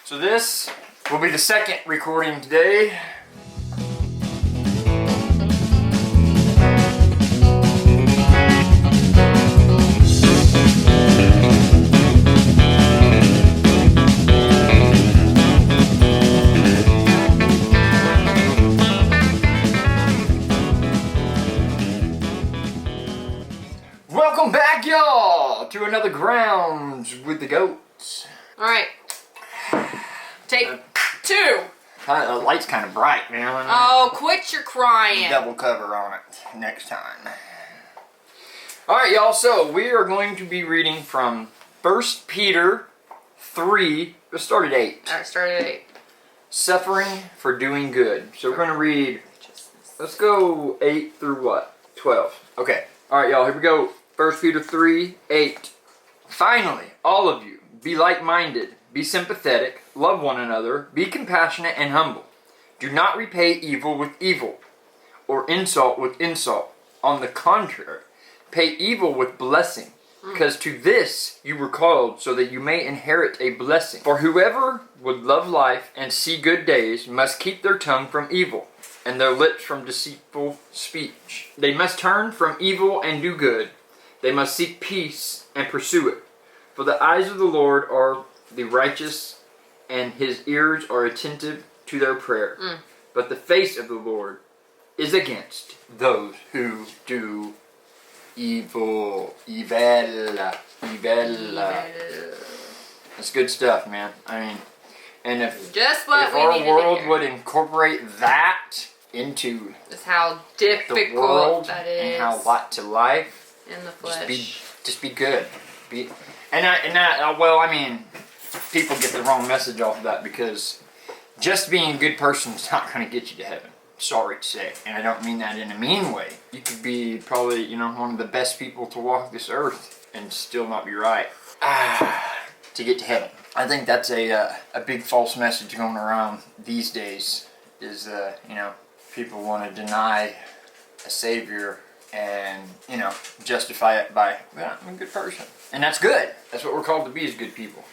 So this will be the second recording today. Welcome back, y'all, to another Grounds with the Goats. Alright. Take two. The light's kind of bright, man. Oh, quit your crying. Double cover on it next time. Alright, y'all, so we are going to be reading from 1 Peter 3. Let's start at 8. Alright, start at 8. Suffering for doing good. So we're going to read, let's go 8 through what? 12. Okay. Alright, y'all, here we go. 1 Peter 3, 8. Finally, all of you, be like-minded, be sympathetic, love one another, be compassionate and humble. Do not repay evil with evil, or insult with insult. On the contrary, pay evil with blessing, because to this you were called, so that you may inherit a blessing. For whoever would love life and see good days must keep their tongue from evil, and their lips from deceitful speech. They must turn from evil and do good. They must seek peace and pursue it. For the eyes of the Lord are the righteous, and his ears are attentive to their prayer. But the face of the Lord is against those who do evil. Evil. That's good stuff, man. I mean, and if Just what we our needed to world hear. would incorporate that into Just how the difficult world that is and how lot to life, in the flesh. just be good. Well, I mean, people get the wrong message off of that, because just being a good person is not going to get you to heaven. Sorry to say, and I don't mean that in a mean way. You could be probably, one of the best people to walk this earth and still not be right to get to heaven. I think that's a big false message going around these days. Is people want to deny a savior and justify it by, well, I'm a good person, and that's good. That's what we're called to be, as good people.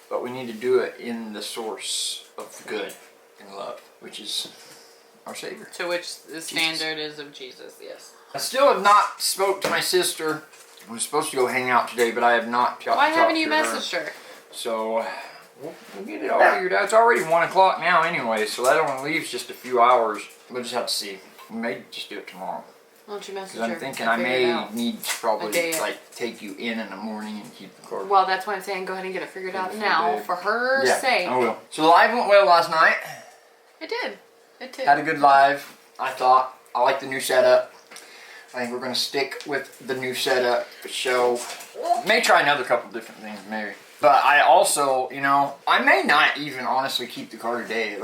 But we need to do it in the source of good and love, which is our Savior. To which the standard is of Jesus, yes. I still have not spoke to my sister. I was supposed to go hang out today, but I have not. Why haven't you messaged her? So we'll get it all figured out. It's already 1 o'clock now, anyway, so that only leaves just a few hours. We'll just have to see. We may just do it tomorrow. Why don't you message her? Because I'm thinking I may need to probably take you in the morning and keep the car. Well, that's why I'm saying go ahead and get it figured out now for her sake. I will. So the live went well last night. It did. It did. Had a good live, I thought. I like the new setup. I think we're going to stick with the new setup for show. May try another couple different things, maybe. But I also, I may not even honestly keep the car today.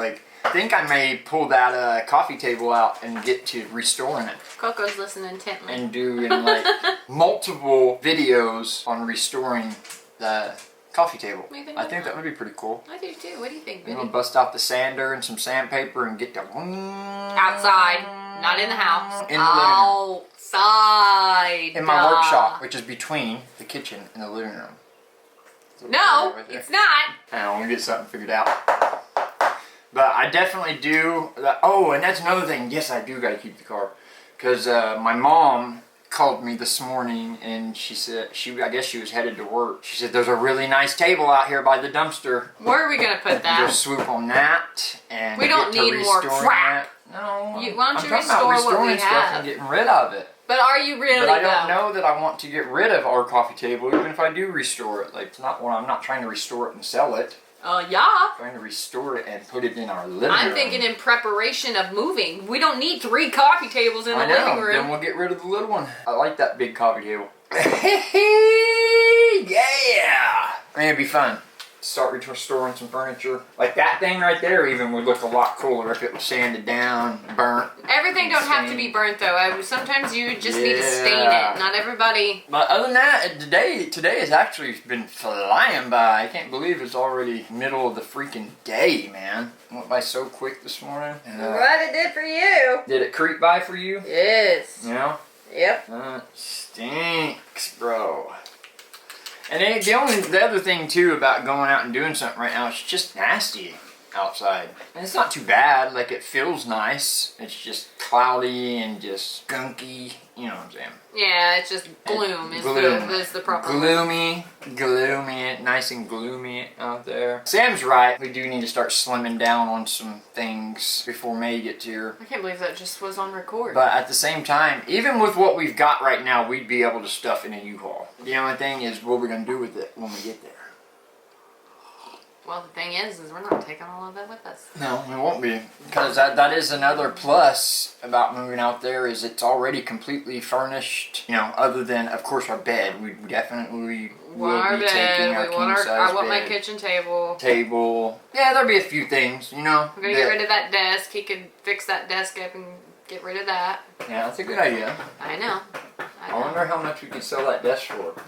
I think I may pull that coffee table out and get to restoring it. Coco's listening intently. And do multiple videos on restoring the coffee table. I think that would be pretty cool. I do too. What do you think, I'm going to bust out the sander and some sandpaper and get the... Outside. Not in the house. In the living room. Outside. In my workshop, which is between the kitchen and the living room. No, it's not. I want to get something figured out. But I definitely do. Oh, and that's another thing. Yes, I do got to keep the car. Because my mom called me this morning and she said, I guess she was headed to work. She said, there's a really nice table out here by the dumpster. Where are we going to put that? Just swoop on that. And we don't need more crap. No. Why don't you restore what we stuff have? and getting rid of it. But are you really, But I don't know that I want to get rid of our coffee table, even if I do restore it. It's not I'm not trying to restore it and sell it. Yeah. I'm trying to restore it and put it in our living room. I'm thinking in preparation of moving. We don't need 3 coffee tables in the living room. Then we'll get rid of the little one. I like that big coffee table. Yeah! I mean, it'd be fun. Start restoring some furniture. Like that thing right there even would look a lot cooler if it was sanded down, burnt. Everything don't have to be burnt though. Sometimes you just need to stain it. Not everybody. But other than that, today has actually been flying by. I can't believe it's already middle of the freaking day, man. It went by so quick this morning. What it did for you. Did it creep by for you? Yes. Yeah? Yep. Stinks, bro. And the other thing too about going out and doing something right now, it's just nasty outside. And it's not too bad, like it feels nice. It's just cloudy and just gunky, you know what I'm saying? Yeah, it's just gloom is the proper word. Gloomy, nice and gloomy out there. Sam's right, we do need to start slimming down on some things before May gets here. I can't believe that just was on record. But at the same time, even with what we've got right now, we'd be able to stuff in a U-Haul. The only thing is what we're going to do with it when we get there. Well, the thing is we're not taking all of it with us. No, we won't be. Because that is another plus about moving out there is it's already completely furnished. You know, other than, of course, our bed. We definitely will be taking our king-size bed. I want my kitchen table. Yeah, there'll be a few things, you know. We're going to get rid of that desk. He could fix that desk up and get rid of that. Yeah, that's a good idea. I know. I wonder how much we can sell that desk for.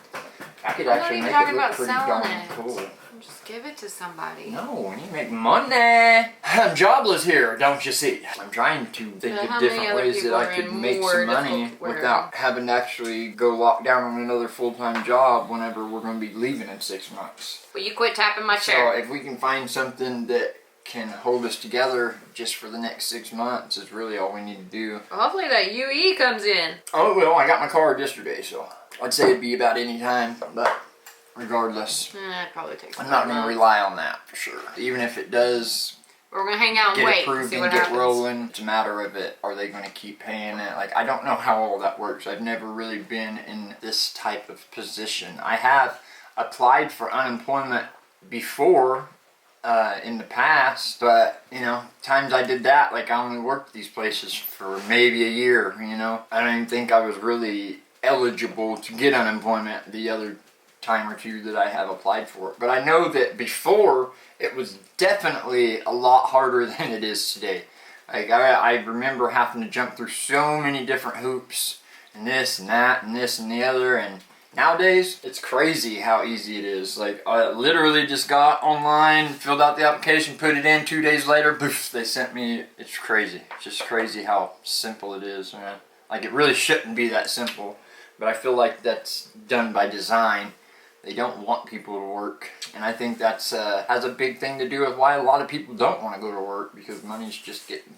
I could I'm actually not even make talking it look about pretty selling darn it. cool. Just give it to somebody. No, we need to make money. I'm jobless here, don't you see? I'm trying to think of different ways that I could make some money without having to actually go lock down on another full-time job whenever we're going to be leaving in 6 months. Will you quit tapping my chair? So if we can find something that can hold us together just for the next 6 months is really all we need to do. Well, hopefully that UE comes in. Oh, well, I got my card yesterday, so I'd say it'd be about any time, but regardless, it probably takes. I'm not going to rely on that for sure. Even if it does we're going to hang out and get wait approved and see and what get happens. rolling, it's a matter of it. Are they going to keep paying it? Like, I don't know how all that works. I've never really been in this type of position. I have applied for unemployment before in the past, but you know, times I did that, like I only worked these places for maybe a year, you know. I don't even think I was really eligible to get unemployment the other time or two that I have applied for it. But I know that before it was definitely a lot harder than it is today. Like I remember having to jump through so many different hoops and this and that and this and the other, and nowadays it's crazy how easy it is. Like I literally just got online, filled out the application, put it in, 2 days later, poof, they sent me. It's crazy. It's just crazy how simple it is, man. Like it really shouldn't be that simple, but I feel like that's done by design. They don't want people to work, and I think that's has a big thing to do with why a lot of people don't want to go to work, because money's just getting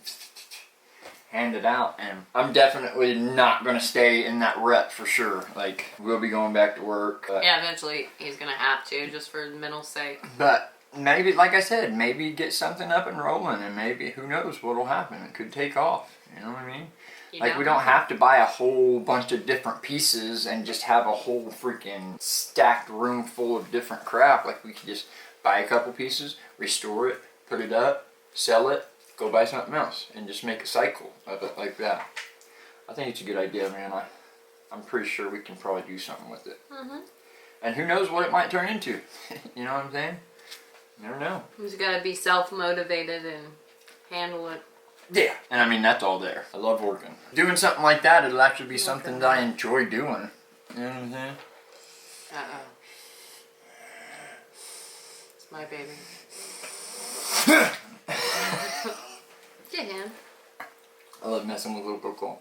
handed out. And I'm definitely not going to stay in that rut for sure. Like, we'll be going back to work. Yeah, eventually he's going to have to, just for mental sake. But maybe, like I said, maybe get something up and rolling, and maybe, who knows what'll happen. It could take off, you know what I mean? Like, we don't have to buy a whole bunch of different pieces and just have a whole freaking stacked room full of different crap. Like, we could just buy a couple pieces, restore it, put it up, sell it, go buy something else, and just make a cycle of it like that. I think it's a good idea, man. I'm pretty sure we can probably do something with it. Mm-hmm. And who knows what it might turn into. You know what I'm saying? You never know. You just gotta be self-motivated and handle it. Yeah, and I mean, that's all there. I love working. Doing something like that, it'll actually be something that I enjoy doing. You know what I'm saying? Uh-oh. It's my baby. Get him. I love messing with little Coco.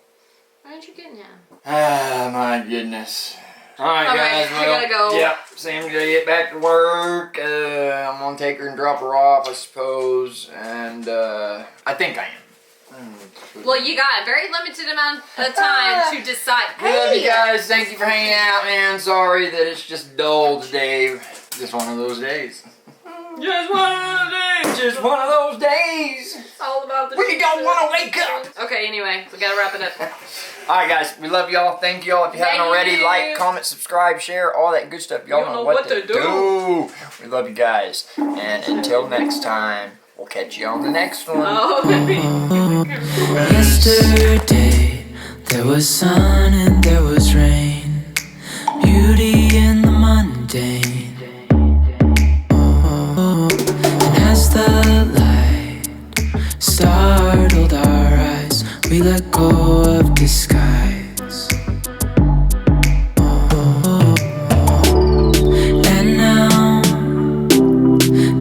Why aren't you getting him? Ah, my goodness. Alright, Alright, guys, I gotta go. Yeah, Sam's gonna get back to work. I'm gonna take her and drop her off, I suppose. And, I think I am. Well, you got a very limited amount of time to decide. We love you guys. Thank you for hanging out, man. Sorry that it's just dull today. Just one of those days. Just one of those days. Just one of those days. It's all about the We don't want to wake up. Okay, anyway, we gotta wrap it up. Alright, guys. We love y'all. Thank y'all. If you haven't already, like, comment, subscribe, share, all that good stuff. Y'all know what to do. We love you guys. And until next time, we'll catch you on the next one. Yesterday, there was sun and there was rain, beauty in the mundane. And as the light startled our eyes, we let go of disguise.